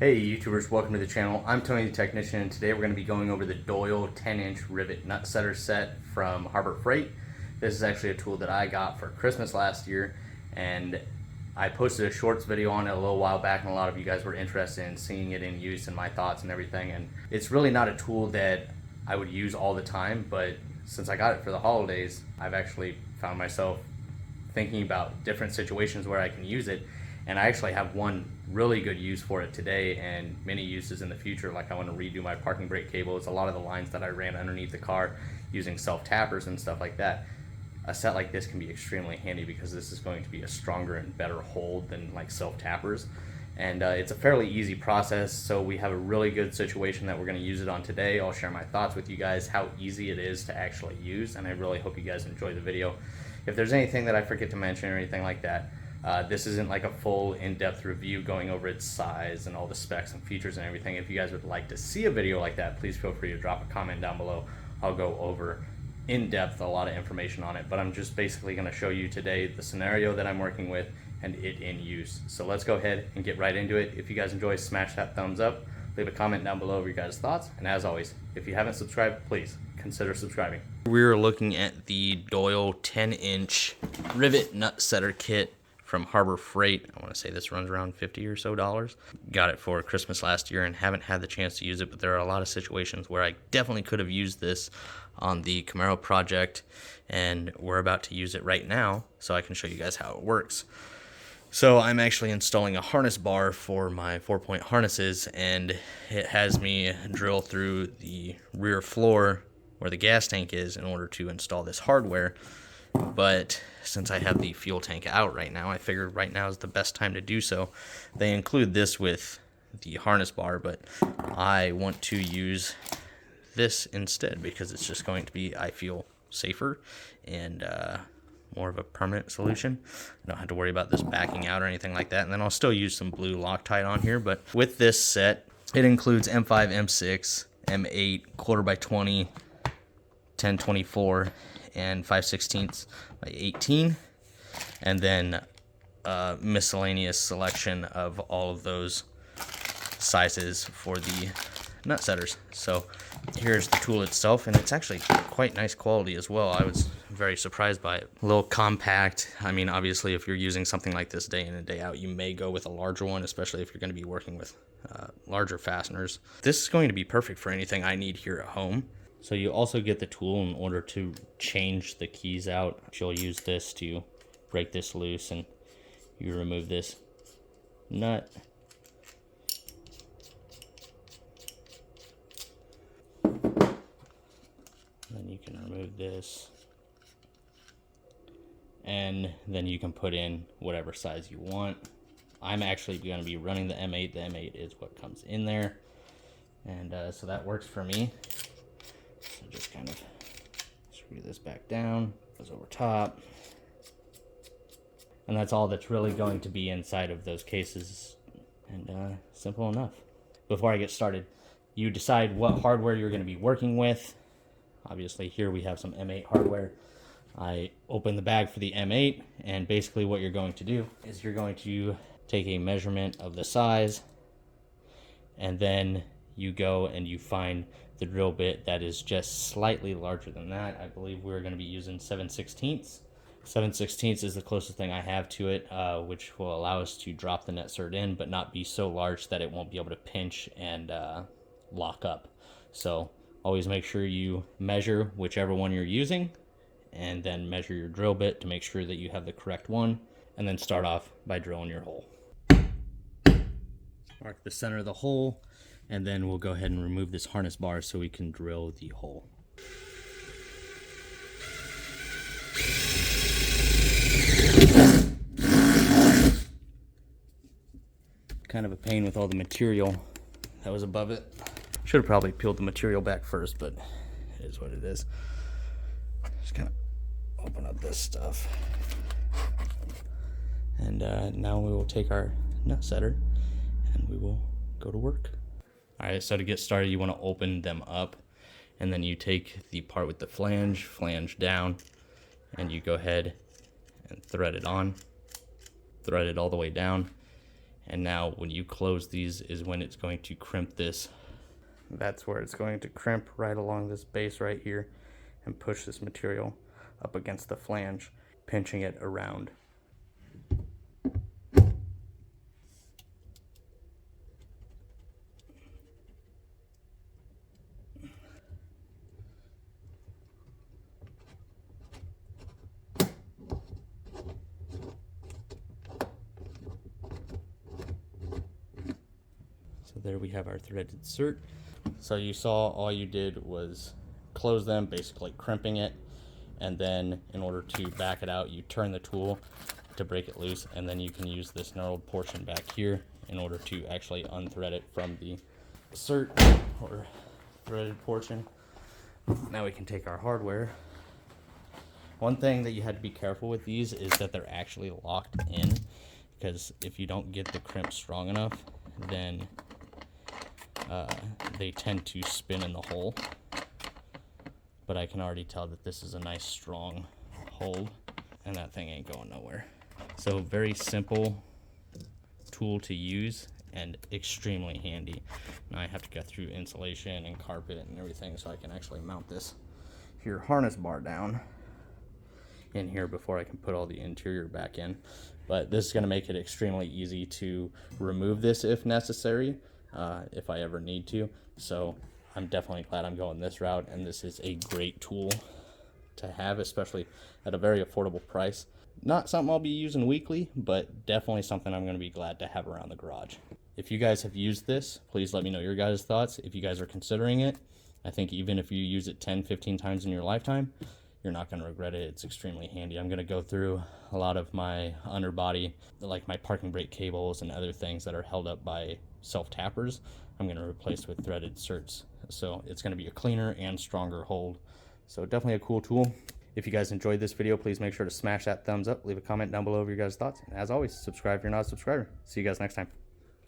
Hey YouTubers, welcome to the channel. I'm Tony the Technician, and today we're going to be going over the Doyle 10-inch Rivet Nut Setter set from Harbor Freight. This is actually a tool that I got for Christmas last year, and I posted a shorts video on it a little while back, and a lot of you guys were interested in seeing it in use and my thoughts and everything. And it's really not a tool that I would use all the time, but since I got it for the holidays, I've actually found myself thinking about different situations where I can use it. And I actually have one really good use for it today and many uses in the future. Like I want to redo my parking brake cables, a lot of the lines that I ran underneath the car using self-tappers and stuff like that. A set like this can be extremely handy because this is going to be a stronger and better hold than like self-tappers. And it's a fairly easy process, so we have a really good situation that we're going to use it on today. I'll share my thoughts with you guys, how easy it is to actually use, and I really hope you guys enjoy the video. If there's anything that I forget to mention or anything like that, this isn't like a full in-depth review going over its size and all the specs and features and everything. If you guys would like to see a video like that, please feel free to drop a comment down below. I'll go over in depth a lot of information on it, but I'm just basically going to show you today the scenario that I'm working with and it in use. So let's go ahead and get right into it. If you guys enjoy, smash that thumbs up, leave a comment down below of your guys' thoughts, and as always, if you haven't subscribed, please consider subscribing. We're looking at the Doyle 10-inch Rivet Nut Setter Kit from Harbor Freight. I want to say this runs around $50 or so. Got it for Christmas last year and haven't had the chance to use it, but there are a lot of situations where I definitely could have used this on the Camaro project, and we're about to use it right now so I can show you guys how it works. So I'm actually installing a harness bar for my 4-point harnesses, and it has me drill through the rear floor where the gas tank is in order to install this hardware. But since I have the fuel tank out right now, I figured right now is the best time to do so. They include this with the harness bar, but I want to use this instead because it's just going to be, I feel, safer and more of a permanent solution. I don't have to worry about this backing out or anything like that. And then I'll still use some blue Loctite on here, but with this set, it includes M5, M6, M8, 1/4x20, 10/24, and 5/16 by 18, and then miscellaneous selection of all of those sizes for the nut setters. So here's the tool itself, and it's actually quite nice quality as well. I was very surprised by it. A little compact. I mean, obviously if you're using something like this day in and day out, you may go with a larger one, especially if you're going to be working with larger fasteners. This is going to be perfect for anything I need here at home. So you also get the tool in order to change the keys out. You'll use this to break this loose, and you remove this nut. Then you can remove this. And then you can put in whatever size you want. I'm actually going to be running the M8. The M8 is what comes in there. And so that works for me. So just kind of screw this back down, goes over top. And that's all that's really going to be inside of those cases. And simple enough. Before I get started, you decide what hardware you're going to be working with. Obviously here we have some M8 hardware. I open the bag for the M8, and basically what you're going to do is you're going to take a measurement of the size, and then you go and you find the drill bit that is just slightly larger than that. I believe we're going to be using 7/16. 7/16 is the closest thing I have to it, which will allow us to drop the nut cert in, but not be so large that it won't be able to pinch and lock up. So always make sure you measure whichever one you're using, and then measure your drill bit to make sure that you have the correct one, and then start off by drilling your hole. Mark the center of the hole, and then we'll go ahead and remove this harness bar so we can drill the hole. Kind of a pain with all the material that was above it. Should have probably peeled the material back first, but it is what it is. Just kind of open up this stuff. And now we will take our nut setter and we will go to work. Alright, so to get started, you want to open them up, and then you take the part with the flange down, and you go ahead and thread it on, thread it all the way down, And now when you close these is when it's going to crimp this. That's where it's going to crimp right along this base right here and push this material up against the flange, pinching it around. So there we have our threaded cert. So you saw all you did was close them, basically crimping it, and then in order to back it out, you turn the tool to break it loose, and then you can use this knurled portion back here in order to actually unthread it from the cert or threaded portion. Now we can take our hardware. One thing that you had to be careful with these is that they're actually locked in, because if you don't get the crimp strong enough, then they tend to spin in the hole. But I can already tell that this is a nice strong hold, and that thing ain't going nowhere. So very simple tool to use and extremely handy. Now I have to go through insulation and carpet and everything so I can actually mount this here harness bar down in here before I can put all the interior back in. But this is going to make it extremely easy to remove this if necessary, if I ever need to. So I'm definitely glad I'm going this route, and this is a great tool to have, especially at a very affordable price. Not something I'll be using weekly, but definitely something I'm going to be glad to have around the garage. If you guys have used this, please let me know your guys' thoughts. If you guys are considering it, I think even if you use it 10, 15 times in your lifetime, you're not going to regret it. It's extremely handy. I'm going to go through a lot of my underbody, like my parking brake cables and other things that are held up by self-tappers. I'm going to replace with threaded certs. So it's going to be a cleaner and stronger hold. So definitely a cool tool. If you guys enjoyed this video, please make sure to smash that thumbs up, leave a comment down below of your guys' thoughts. And as always, subscribe if you're not a subscriber. See you guys next time.